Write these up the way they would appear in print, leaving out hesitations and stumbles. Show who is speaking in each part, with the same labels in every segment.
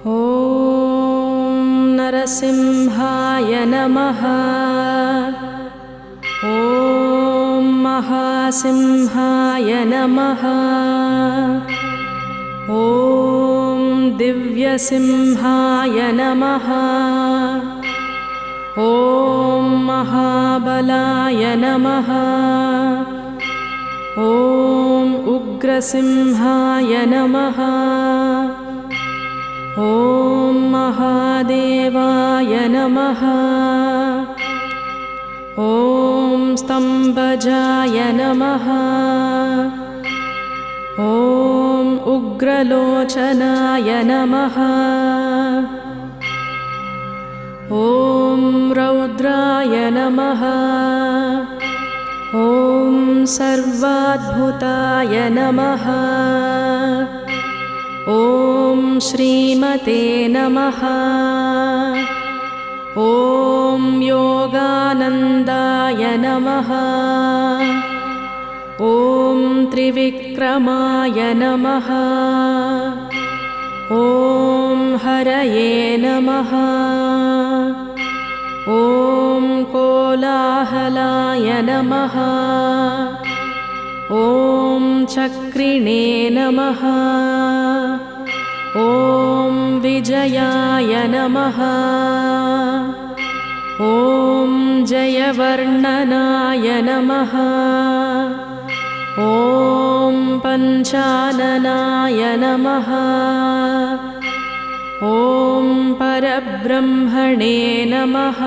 Speaker 1: ॐ नरसिंहाय नमः। ॐ महासिंहाय नमः। ॐ दिव्यसिंहाय नमः। ॐ महाबलाय नमः। ॐ उग्रसिंहाय नमः। ॐ महादेवाय नमः। ॐ स्तम्भजाय नमः। ॐ उग्रलोचनाय नमः। ॐ रौद्राय नमः। ॐ सर्वाद्भुताय नमः। ॐ श्रीमते नमः। ॐ योगानन्दाय नमः। ॐ त्रिविक्रमाय नमः। ॐ हरये नमः। ॐ कोलाहलाय नमः। ॐ चक्रिणे नमः। ॐ विजयाय नमः। ॐ जयवर्णनाय नमः। ॐ पञ्चाननाय नमः। ॐ परब्रह्मणे नमः।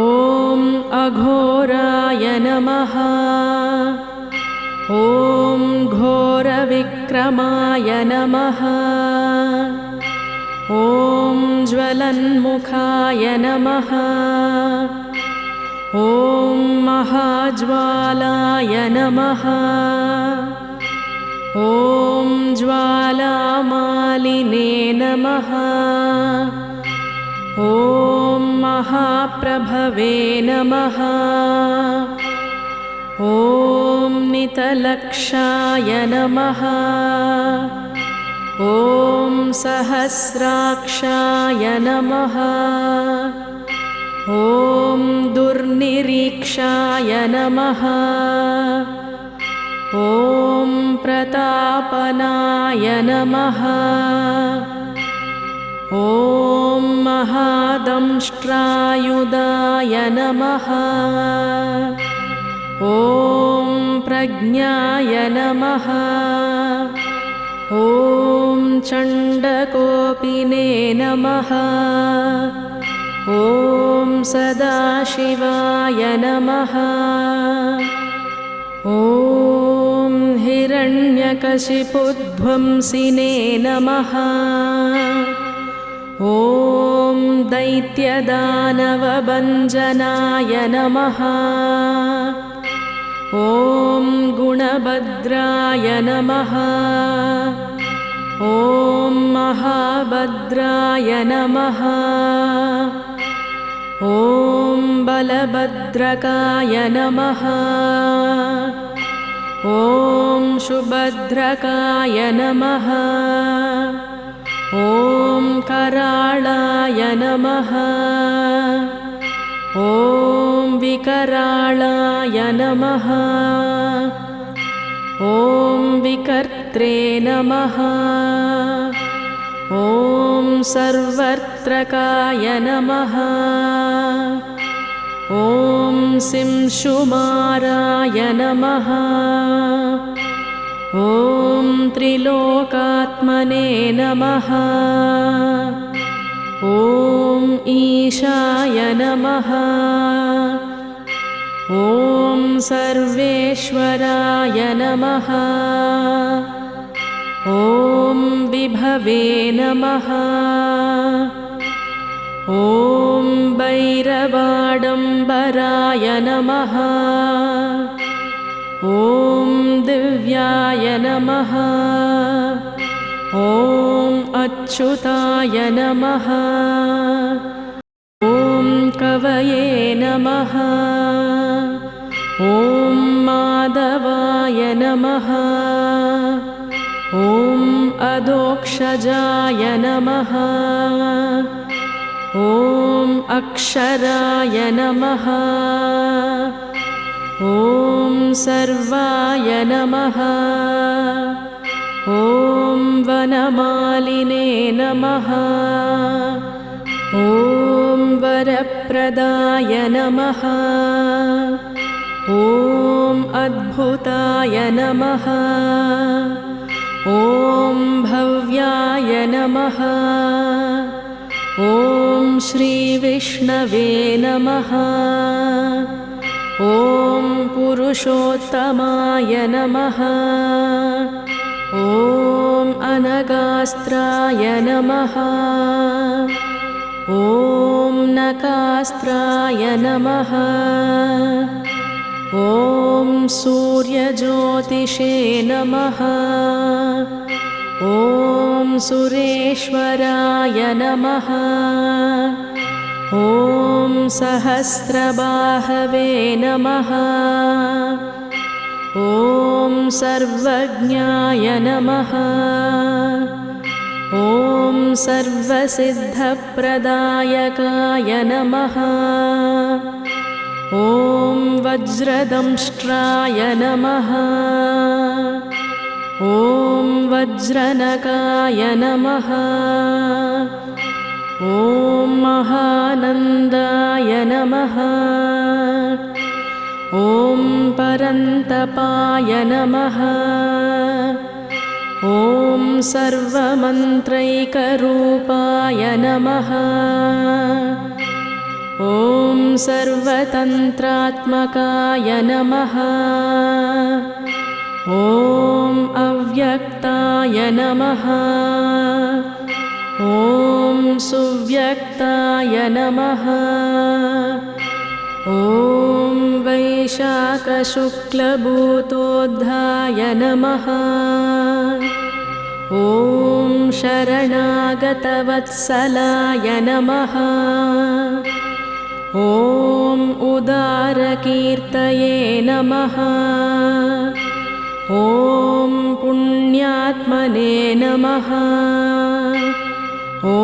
Speaker 1: ॐ अघोराय नमः। ॐ घोरविक्रमाय नमः। ॐ ज्वलन्मुखाय नमः। ॐ महाज्वालाय नमः। ॐ ज्वालामालिने नमः। ॐ महाप्रभवे नमः। ॐ नितलक्षाय नमः। ॐ सहस्राक्षाय नमः। ॐ दुर्निरीक्षाय नमः। ॐ प्रतापनाय नमः। ॐ महादंष्ट्रायुधाय नमः। ॐ प्रज्ञाय नमः। ॐ चण्डकोपिने नमः। ॐ सदाशिवाय नमः। ॐ हिरण्यकशिपुध्वंसिने नमः। ॐ दैत्यदानवभञ्जनाय नमः। ॐ गुणभद्राय नमः। ॐ महाभद्राय नमः। ॐ बलभद्रकाय नमः। ॐ सुभद्रकाय नमः। ॐ कराळाय नमः। ॐ विकराळाय नमः। ॐ विकर्त्रे नमः। ॐ सर्वत्रकाय नमः। ॐ सिंशुमाराय नमः। ॐ त्रिलोकात्मने नमः। ॐ ईशाय नमः। ॐ सर्वेश्वराय नमः। ॐ विभवे नमः। ॐ भैरवाडम्बराय नमः। ॐ दिव्याय नमः। ॐ अच्युताय नमः। ॐ कवये नमः। ॐ माधवाय नमः। ॐ अधोक्षजाय नमः। ॐ अक्षराय नमः। ॐ सर्वाय नमः। ॐ वनमालिने नमः। ॐ वरप्रदाय नमः। ॐ अद्भुताय नमः। ॐ भव्याय नमः। ॐ श्रीविष्णवे नमः। ॐ पुरुषोत्तमाय नमः। ॐ अनगास्त्राय नमः। ॐ नकास्त्राय नमः। ॐ सूर्यज्योतिषे नमः। ॐ सुरेश्वराय नमः। ॐ सहस्रबाहवे नमः। ॐ सर्वज्ञाय नमः। ॐ सर्वसिद्धप्रदायकाय नमः। ॐ वज्रदंष्ट्राय नमः। ॐ वज्रनकाय नमः। ॐ महानन्दाय नमः। ॐ परन्तपाय नमः। ॐ सर्वमन्त्रैकरूपाय नमः। ॐ सर्वतन्त्रात्मकाय नमः। ॐ अव्यक्ताय नमः। ॐ सुव्यक्ताय नमः। ॐ वैशाखशुक्लभूतोद्धाय नमः। ॐ शरणागतवत्सलाय नमः। ॐ उदारकीर्तये नमः। ॐ पुण्यात्मने नमः। ॐ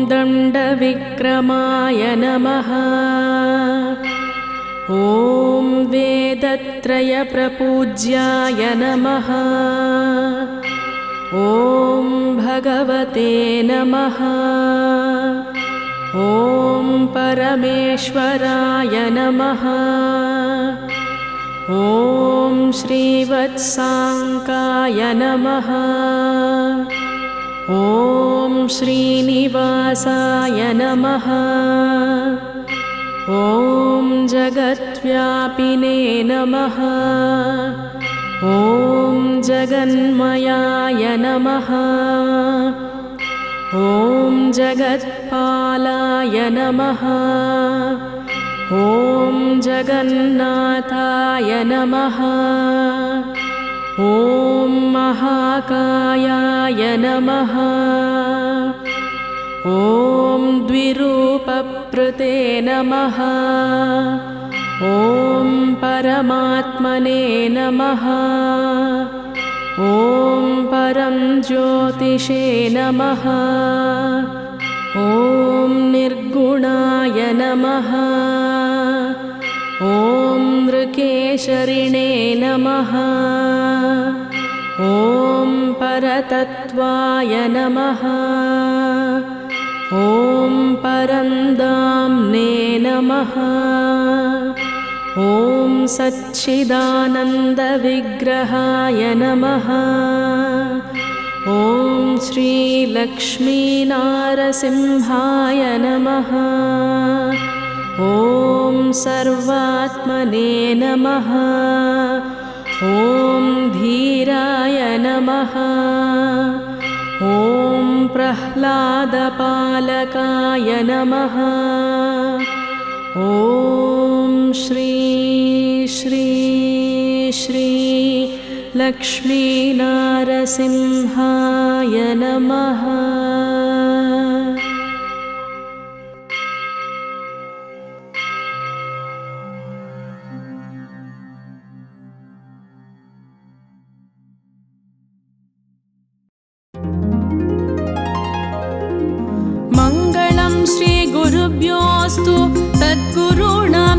Speaker 1: दण्डविक्रमाय नमः। ॐ वेदत्रयप्रपूज्याय नमः। ॐ भगवते नमः। ॐ परमेश्वराय नमः। ॐ श्रीवत्साङ्काय नमः। ॐ श्रीनिवासाय नमः। ॐ जगद्व्यापिने नमः। ॐ जगन्मयाय नमः। ॐ जगत्पालाय नमः। ॐ जगन्नाथाय नमः। ॐ महाकायाय नमः। ॐ द्विरूपप्रुते नमः। ॐ परमात्मने नमः। ॐ परं ज्योतिषे नमः। ॐ निर्गुणाय नमः। ॐ नृकेशरिणे नमः। ॐ परतत्त्वाय नमः। ॐ परन्दाम्ने नमः। ॐ सच्चिदानन्दविग्रहाय नमः। ॐ श्रीलक्ष्मीनारसिंहाय नमः। ॐ सर्वात्मने नमः। ॐ धीराय नमः। ॐ प्रह्लादपालकाय नमः। ॐ श्री श्री श्री लक्ष्मीनारसिंहाय नमः।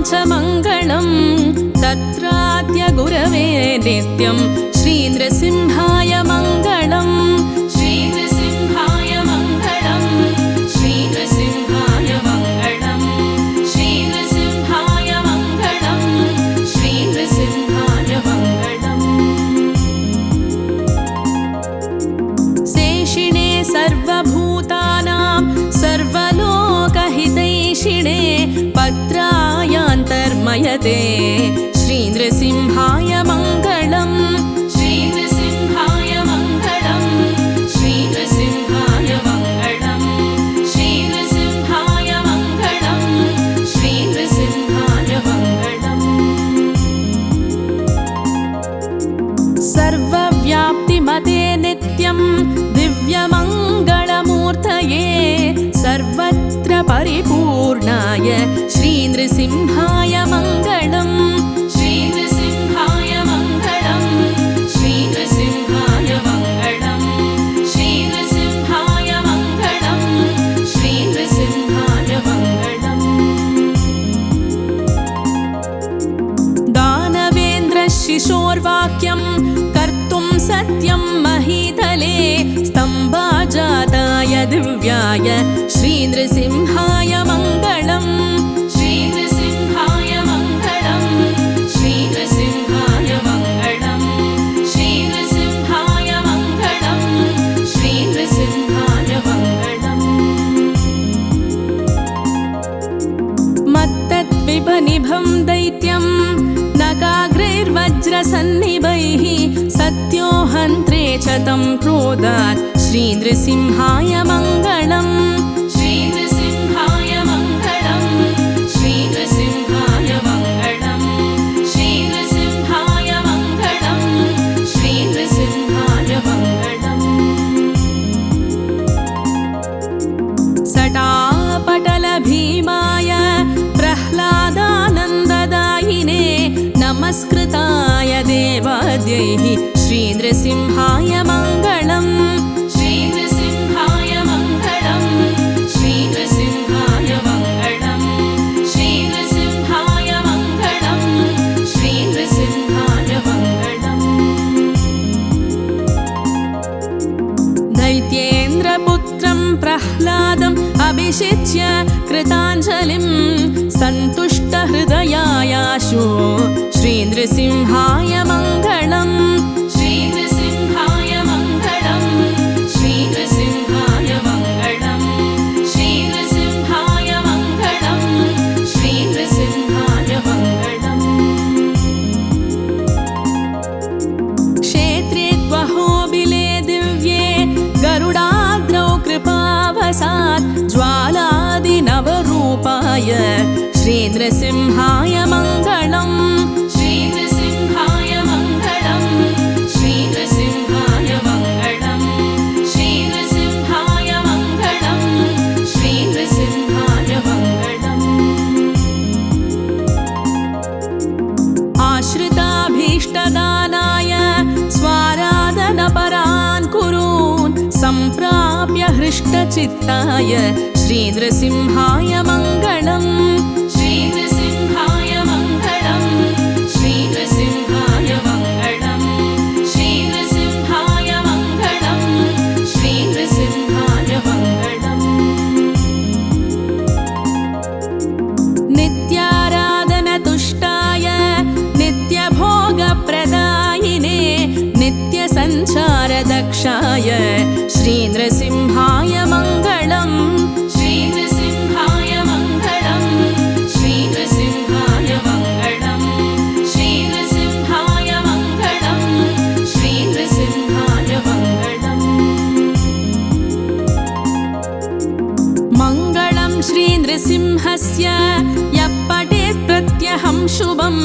Speaker 1: च मङ्गलं तत्राद्य गुरवे नित्यं श्रीनृसिंहाय मङ्गलम् श्रीनृसिंहाय मङ्गलम् श्रीनृसिंहाय मङ्गलम् श्रीनृसिंहाय मङ्गलम् श्रीनृसिंहाय मङ्गलम् शेषिणे सर्वभूतानां सर्वलोकहितैषिणे पत्रायान्तर्मयते श्रीनृसिंहाय मङ्गलम् श्रीनृसिंहाय मङ्गलम् श्रीनृसिंहाय मङ्गलम् श्रीनृसिंहाय मङ्गलम् श्रीनृसिंहाय मङ्गलम् सर्वव्याप्तिमते नित्यं दिव्यमङ्गलमूर्तये सर्वत्र परिपूर्णाय श्रीनृसिंहाय मङ्गलम् श्रीनृसिंहाय मङ्गलम् श्रीनृसिंहाय मङ्गलम् श्रीनृसिंहाय मङ्गलम् श्रीनृसिंहाय मङ्गलम् दानवेन्द्रशिशोर्वाक्यं कर्तुं सत्यं महीतले स्तम्भाजाताय दिव्याय श्रीनृसिंहाय मङ्गलम् श्रीनृसिंहाय मङ्गलम् श्रीनृसिंहाय मङ्गलम् श्रीनृसिंहाय मङ्गलम् श्रीनृसिंहाय मङ्गलम् मत्तद्विपनिभं दैत्यं नगाग्रैर्वज्रसन्निभैः सत्यो हन्त्रे च तं क्रोधात् श्रीनृसिंहाय मङ्गलम् श्रीनृसिंहाय मङ्गलम् श्रीनृसिंहाय मङ्गलम् श्रीनृसिंहाय मङ्गलम् श्रीनृसिंहाय मङ्गलम् सटापटलभीमाय प्रह्लादानन्ददायिने नमस्कृताय देवाद्यैः श्रीनृसिंहाय मङ्गलम् श्रीनृसिंहाय मङ्गलम् श्रीनृसिंहाय मङ्गलम् श्रीनृसिंहाय मङ्गलम् श्रीनृसिंहाय मङ्गलम् दैत्येन्द्रपुत्रं प्रह्लादम् अभिषिच्य कृताञ्जलिं सन्तुष्टहृदयायाशु श्रीनृसिंहाय मङ्गलम् श्रीनृसिंहाय मङ्गलम् श्रीनृसिंहाय मङ्गलम् श्रीनृसिंहाय मङ्गलम् श्रीनृसिंहाय मङ्गलम् क्षेत्रे त्वहोबिले दिव्ये गरुडाद्रौ कृपावसात् ज्वालादिनवरूपाय श्रीनृसिंहाय मङ्गलम् श्रीनृसिंहाय मङ्गलम् श्रीनृसिंहाय मङ्गलम् श्रीनृसिंहाय मङ्गलम् श्रीनृसिंहाय मङ्गलम् आश्रिताभीष्टदानाय स्वाराधनपरान् कुरून् सम्प्राप्य हृष्टचित्ताय श्रीनृसिंहाय मङ्गलम् श्रीनृसिंहाय मङ्गलम् श्रीनृसिंहाय मङ्गलम् श्रीनृसिंहाय मङ्गलम् श्रीनृसिंहाय मङ्गलम् नित्याराधनतुष्टाय नित्यभोगप्रदायिने नित्यसञ्चारदक्षाय श्रीनृसिंहाय मङ्गलम् श्रीनृसिंहाय मङ्गलम् श्रीनृसिंहाय मङ्गलम् श्रीनृसिंहाय मङ्गलम् श्रीनृसिंहाय मङ्गलम् मङ्गलं श्रीनृसिंहस्य यः पठेत् प्रत्यहं शुभं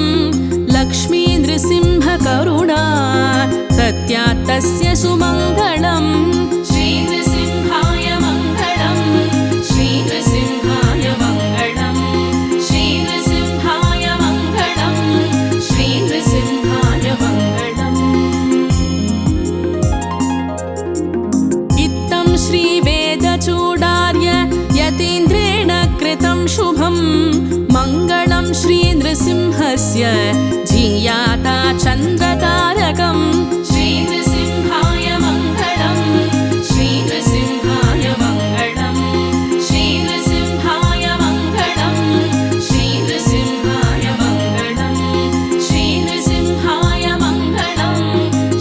Speaker 1: लक्ष्मीनृसिंहकरुणा तत्यात् तस्य सुमङ्गलम् श्रीनृसिंहाय मङ्गलम् श्रीनृसिंहाय मङ्गलम् श्रीनृसिंहाय मङ्गलम् श्रीनृसिंहाय मङ्गलम् इत्थं श्रीवेदचूडार्य यतीन्द्रेण कृतं शुभं मङ्गलं श्री तस्य जीयाता चन्द्रतारकम् श्रीनृसिंहाय मङ्गलम् श्रीनृसिंहाय मङ्गलम् श्रीनृसिंहाय मङ्गलम् श्रीनृसिंहाय मङ्गलम् श्रीनृसिंहाय मङ्गलम्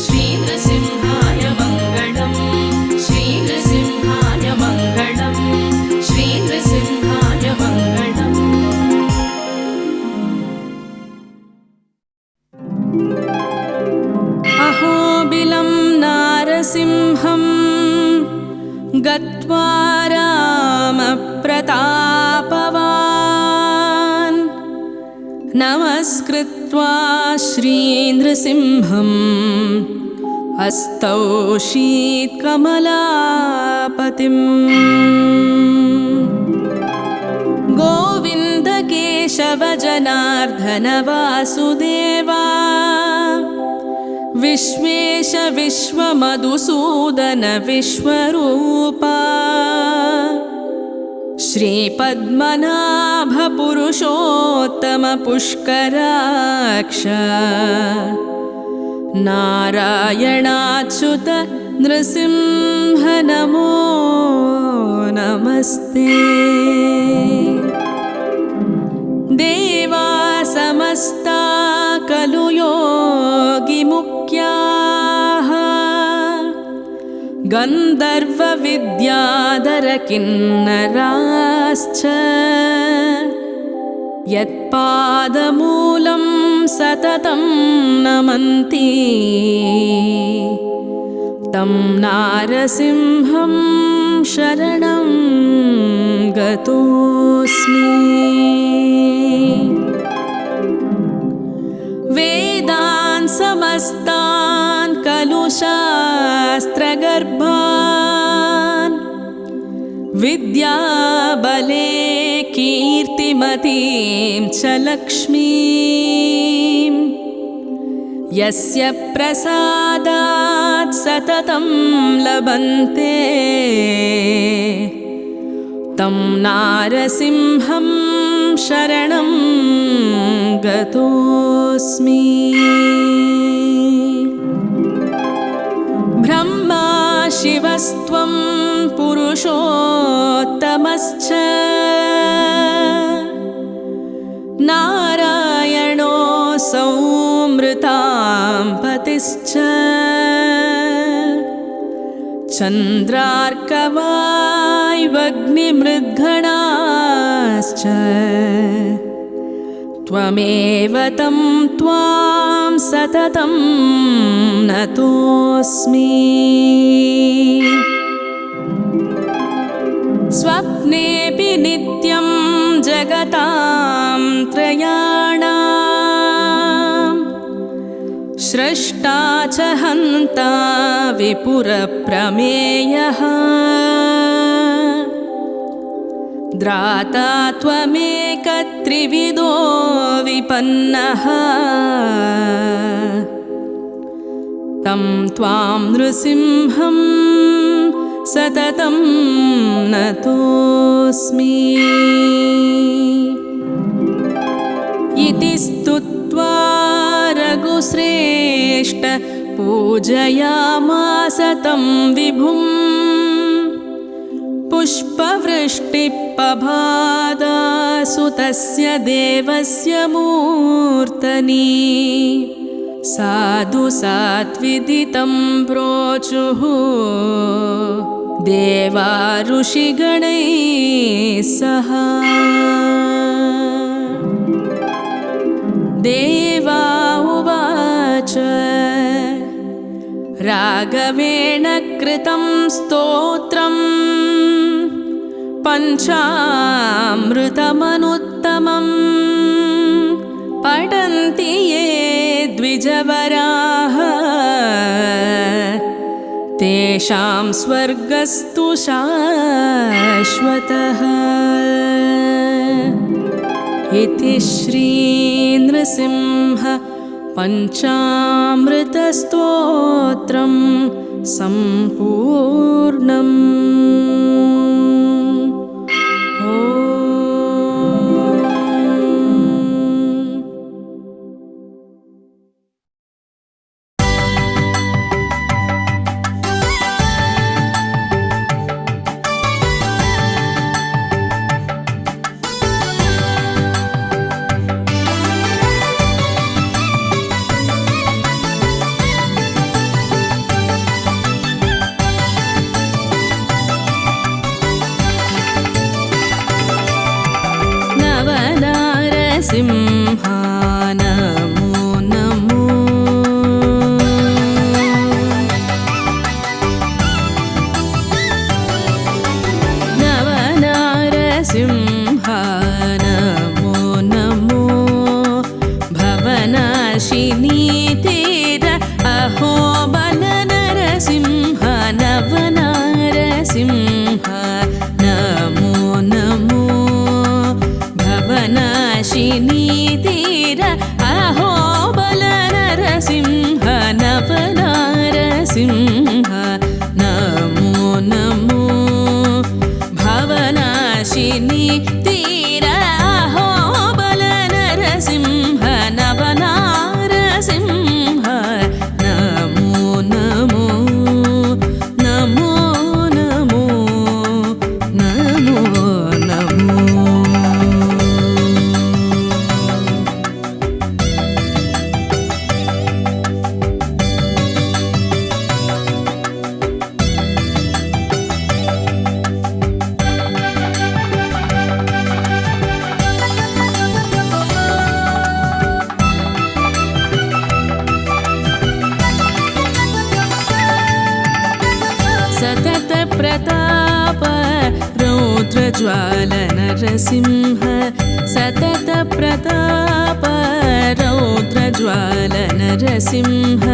Speaker 1: श्रीनृसिंहाय मङ्गलम् श्रीनृसिंहाय मङ्गलम् श्रीनृसिंहाय मङ्गलम्। अहोबिलं नारसिंहं गत्वा रामप्रतापवान् नमस्कृत्वा श्रीनृसिंहम् हस्तौ शीत्कमलापतिम् गोविन्द केशव जनार्दन वासुदेवा विश्वेश विश्वमधुसूदन विश्वरूपा श्रीपद्मनाभ पुरुषोत्तम पुष्कराक्ष नारायणाच्युत नृसिंह नमो नमस्ते। देवा समस्ता खलु योगिमुख्याः गन्धर्वविद्याधर किन्नराश्च यत्पादमूलं सततं नमन्ति तं नारसिंहं शरणं गतोऽस्मि। वेदान् समस्तान् खलु शास्त्रगर्भान् विद्याबले कीर्तिमतीं च लक्ष्मीं यस्य प्रसादात् सततं लभन्ते तं नारसिंहं शरणं गतोऽस्मि। ब्रह्मा शिवस्त्वं पुरुषोत्तमश्च नारायणोऽसौ मृतां पतिश्च चन्द्रार्कवायुवग्निमृद्गणाश्च त्वमेव तं त्वां सततं नतोऽस्मि। स्वप्नेऽपि नित्यं जगतां त्रयाणां स्रष्टा च हन्ता विपुरप्रमेयः द्राता त्वमेकत्रिविधो विपन्नः तं त्वां नृसिंहं सततं नतोऽस्मि। इति स्तुत्वा रघुश्रेष्ठ पूजयामास तं विभुम् पुष्पवृष्टिपभादासु तस्य देवस्य मूर्तनि साधु सात्विदितं प्रोचुः देवा ऋषिगणैः सह। देवा उवाच राघवेण कृतं स्तोत्रम् पञ्चामृतमनुत्तमम् पठन्ति ये द्विजवराः तेषां स्वर्गस्तु शाश्वतः। इति श्रीनृसिंह पञ्चामृतस्तोत्रं सम्पूर्णम्। నరసింహ నమో నమో. నవనారసింహ నమో నమో. భవనాశినీ తీర అహోబల నరసింహ నవనారసింహ నమో నమో. భవనాశినీ తీర అహోబల నరసింహ నవనారసింహ నమో నమో. భవనాశినీ తీర అహోబల నరసింహ నవనారసింహ నమో నమో. నమో నమో నమో నమో. సతత ప్రతాప రౌద్రజ్వాల నరసింహ. సతత ప్రతాప రౌద్రజ్వాల నరసింహ.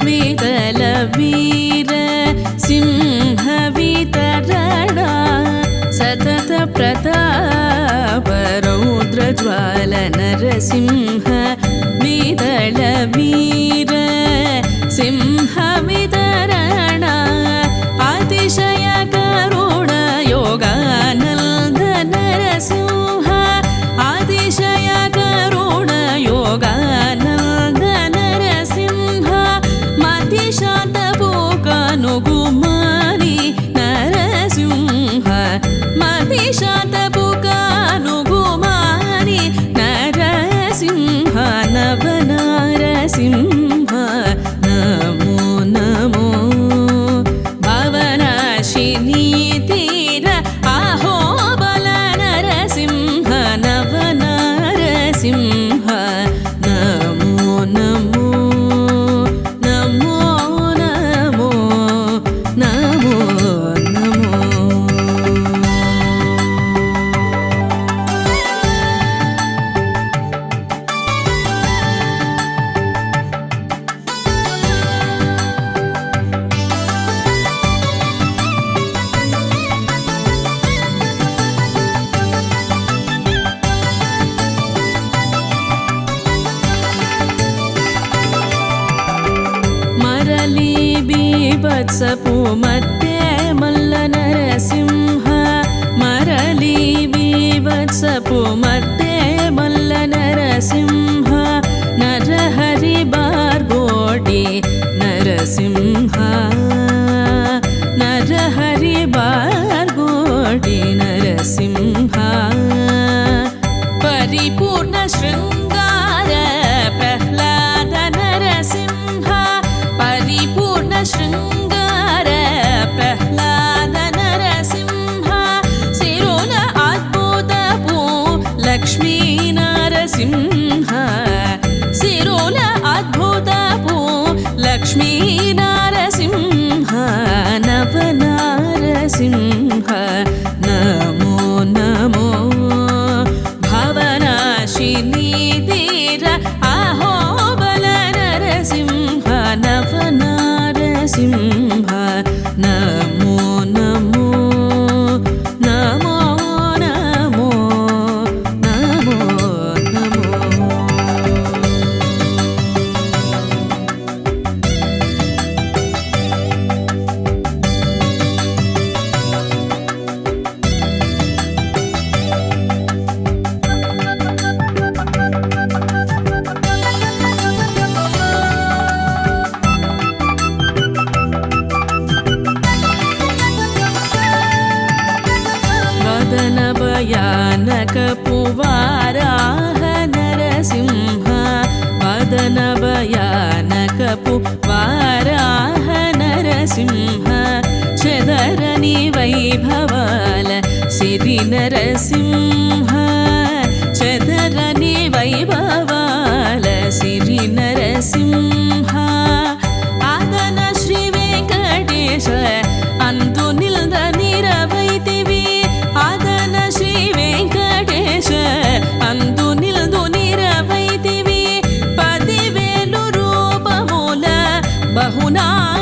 Speaker 1: వితల వీర సింహ వితరణ. సతత ప్రతాప రౌద్రజ్వాల నరసింహ. వితల వీర సింహ వితరణ. అతిశయ కరుణ యోగానంద నరసింహ. అతిశయ కరుణ యోగానంద నరసింహ. మతి శాంతపు కనుగుమాని నరసింహ. మతి శాంతపు కనుగుమాని నరసింహ నవనారసింహ నమో నమో. భవనాశినీ తీర అహోబల నరసింహ నవనారసింహ నమో నమో. నమో నమో నమో నమో. మరలి బీభత్సపు మట్టే మల్ల నరసింహ. మరలి బీభత్సపు మట్టే మల్ల నరసింహ. నరహరి బార్గోడి నరసింహ. నరహరి బార్గోడి నరసింహ. పరిపూర్ణ శృంగార ప్రహ్లాద నరసింహ. పరిపూర్ణ శృంగార ప్రహ్లాద నరసింహ. శిరోల అద్భుతపు లక్ష్మీ నరసింహ. శిరోల అద్భుతపు లక్ష్మీ నరసింహ నవనారసింహ నమో నమో. భవనాశినీ తీర అహోబల నరసింహ నవనారసింహ నమో నమో. నమో నమో నమో నమో. వదన భయానకపు వారాహ నరసింహ. వదన భయానకపు వారాహ నరసింహ. చెదరని వైభవాల సిరి నరసింహ. చెదరని बहुना